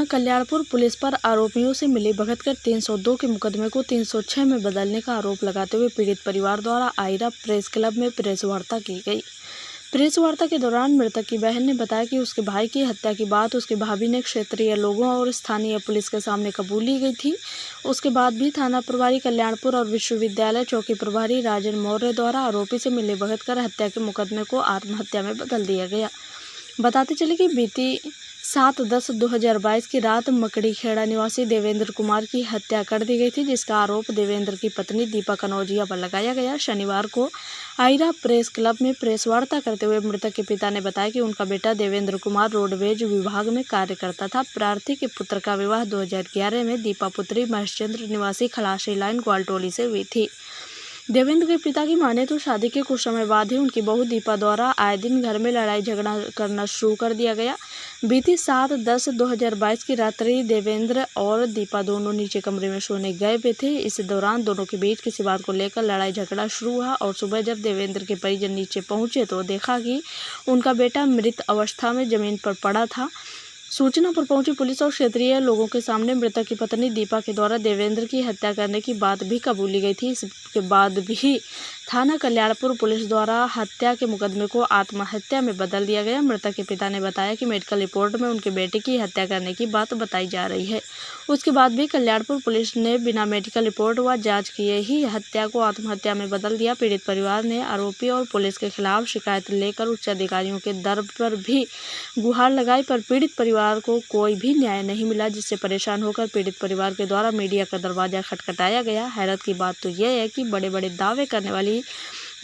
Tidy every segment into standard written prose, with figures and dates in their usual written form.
Kalyanpur police पर आरोपियों से मिलीभगत कर 302 के मुकदमे को 306 में बदलने का आरोप लगाते हुए पीड़ित परिवार द्वारा आयरा प्रेस क्लब में प्रेस वार्ता की गई। प्रेस वार्ता के दौरान मृतक की बहन ने बताया कि उसके भाई की हत्या की बात उसकी भाभी ने क्षेत्रीय लोगों और स्थानीय पुलिस के सामने कबूल ली गई थी। उसके बाद भी थाना प्रभारी कल्याणपुर और विश्वविद्यालय चौकी प्रभारी राजन मौर्य द्वारा आरोपी से मिलीभगत कर हत्या के मुकदमे को आत्महत्या में बदल दिया गया। बताते चले कि बीती 7/10/2022 की रात मकड़ीखेड़ा निवासी देवेंद्र कुमार की हत्या कर दी गई थी, जिसका आरोप देवेंद्र की पत्नी दीपा कनौजिया पर लगाया गया। शनिवार को आयरा प्रेस क्लब में प्रेस वार्ता करते हुए मृतक के पिता ने बताया कि उनका बेटा देवेंद्र कुमार रोडवेज विभाग में कार्य करता था। प्रार्थी के पुत्र का विवाह 2011 में दीपा पुत्री महेशचंद्र निवासी खलासी लाइन ग्वालटोली से हुई थी। देवेंद्र के पिता की माने तो शादी के कुछ समय बाद ही उनकी बहू दीपा द्वारा आए दिन घर में लड़ाई झगड़ा करना शुरू कर दिया गया। बीती 7/10/2022 की रात्रि देवेंद्र और दीपा दोनों नीचे कमरे में सोने गए हुए थे। इस दौरान दोनों के बीच किसी बात को लेकर लड़ाई झगड़ा शुरू हुआ और सुबह जब देवेंद्र के परिजन नीचे पहुंचे तो देखा कि उनका बेटा मृत अवस्था में जमीन पर पड़ा था। सूचना पर पहुंची पुलिस और क्षेत्रीय लोगों के सामने मृतक की पत्नी दीपा के द्वारा देवेंद्र की हत्या करने की बात भी कबूली गई थी। इसके बाद भी थाना कल्याणपुर पुलिस द्वारा हत्या के मुकदमे को आत्महत्या में बदल दिया गया। मृतक के पिता ने बताया कि मेडिकल रिपोर्ट में उनके बेटे की हत्या करने की बात बताई जा रही है। उसके बाद भी कल्याणपुर पुलिस ने बिना मेडिकल रिपोर्ट व जाँच किए ही हत्या को आत्महत्या में बदल दिया। पीड़ित परिवार ने आरोपी और पुलिस के खिलाफ शिकायत लेकर उच्च अधिकारियों के दर पर भी गुहार लगाई, पर पीड़ित परिवार को कोई भी न्याय नहीं मिला, जिससे परेशान होकर पीड़ित परिवार के द्वारा मीडिया का दरवाजा खटखटाया गया। हैरत की बात तो यह है कि बड़े बड़े दावे करने वाली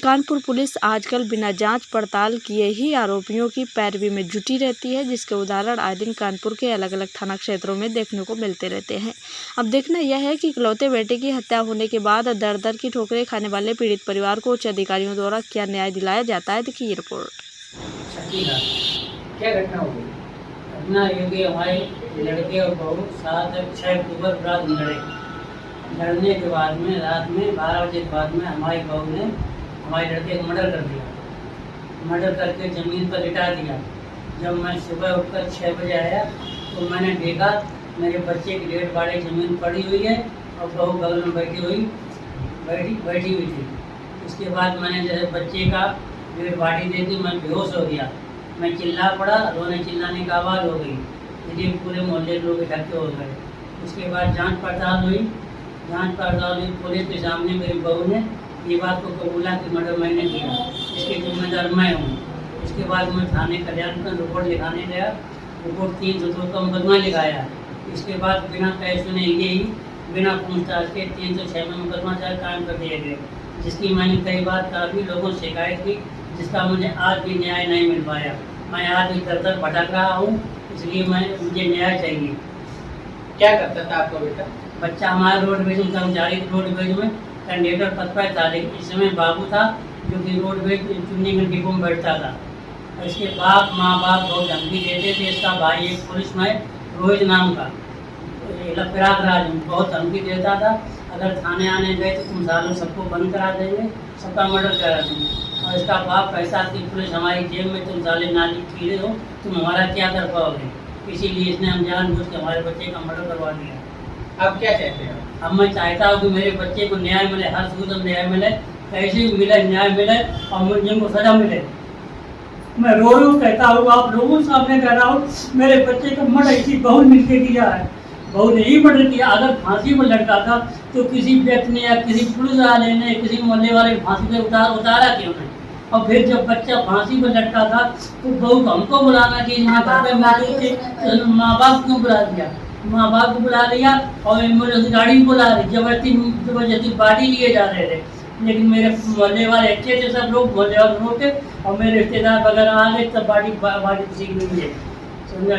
कानपुर पुलिस आजकल बिना जांच पड़ताल किए ही आरोपियों की पैरवी में जुटी रहती है, जिसके उदाहरण आए दिन कानपुर के अलग अलग थाना क्षेत्रों में देखने को मिलते रहते हैं। अब देखना यह है कि इकलौते बेटे की हत्या होने के बाद दर दर की ठोकरें खाने वाले पीड़ित परिवार को उच्च अधिकारियों द्वारा क्या न्याय दिलाया जाता है। देखिए रिपोर्ट। क्या घटना हो गई? घटना ये कि हमारे लड़के और बहू 7-6 अक्टूबर रात लड़ने के बाद में रात में 12 बजे के बाद में हमारी बहू ने हमारे लड़के को मर्डर कर दिया। मर्डर करके ज़मीन पर लिटा दिया। जब मैं सुबह उठकर 6 बजे आया तो मैंने देखा मेरे बच्चे की डेड बॉडी ज़मीन पड़ी हुई है और बहू बगल में बैठी हुई थी। उसके बाद मैंने जैसे बच्चे का डेड बॉडी देखी, मैं बेहोश हो गया। मैं चिल्ला पड़ा, रोने चिल्लाने की आवाज़ हो गई, इसलिए पूरे मोहल्ले के लोग इकट्ठे हो गए। उसके बाद जांच पड़ताल हुई। पुलिस के सामने मेरी बहू ने ये बात को कबूला कि मर्डर मैंने किया, इसके जिम्मेदार मैं हूँ। उसके बाद मैं थाने कल्याण पर रिपोर्ट लिखाने गया। रिपोर्ट 302 का मुकदमा लिखाया। इसके बाद बिना कहे सुने ही बिना पूछताछ के 306 में मुकदमा कायम कर दिया गया, जिसकी मैंने कई बार काफ़ी लोगों से शिकायत की, जिसका मुझे आज भी न्याय नहीं मिल पाया। मैं आज भी दर दर भटक रहा हूँ, इसलिए मुझे न्याय चाहिए। क्या करता था आपका बेटा? बच्चा हमारा रोडवेज में कर्मचारी रोडवेज में कंडक्टर पद पर था, लेकिन इस समय बाबू था जो कि रोडवेज चुनने के डिपो में बैठता था। और इसके माँ बाप बहुत धमकी देते थे। इसका भाई एक पुलिस में रोहित नाम का प्रयागराज में बहुत धमकी देता था, अगर थाने आने गए तो तुम सालों सबको बंद करा देंगे, सबका मर्डर करा देंगे। और इसका बाप पैसा की पुलिस हमारी जेब में, तुम साले नाली कीड़े हो, तुम हमारा क्या कर पाओगे। इसीलिए इसने हम जानबूझ के हमारे बच्चे का मर्डर करवा दिया। आप क्या चाहते हैं? अब मैं चाहता हूँ कि मेरे बच्चे को न्याय मिले, हर सूरत में न्याय मिले, कैसे भी मिले न्याय मिले और मुझे को सजा मिले। मैं रो रो कहता हूँ, आप लोगों के सामने कह रहा हूँ, मेरे बच्चे का मर्डर इसी बहू मिलके किया है। बहू ने ही मर्डर किया। अगर फांसी पर लटका था तो किसी व्यक्ति ने या किसी पुलिस वाले ने, किसी मोहल्ले वाले फांसी पे उतारा क्यों नहीं? और फिर जब बच्चा फांसी पर लटका था तो बहू को हमको बुलाना चाहिए। यहाँ घर पे मौजूद थे, माँ बाप क्यों बुला दिया? माँ बाप को बुला लिया और एम्बुलेंस गाड़ी बुला ली, जबरदस्ती बाड़ी लिए जा रहे थे। लेकिन मेरे मोहल्ले वाले अच्छे थे, सब लोग मोहल्ले वाले रोके और मेरे रिश्तेदार वगैरह आ गए, तब बाड़ी किसी को नहीं है। समझा?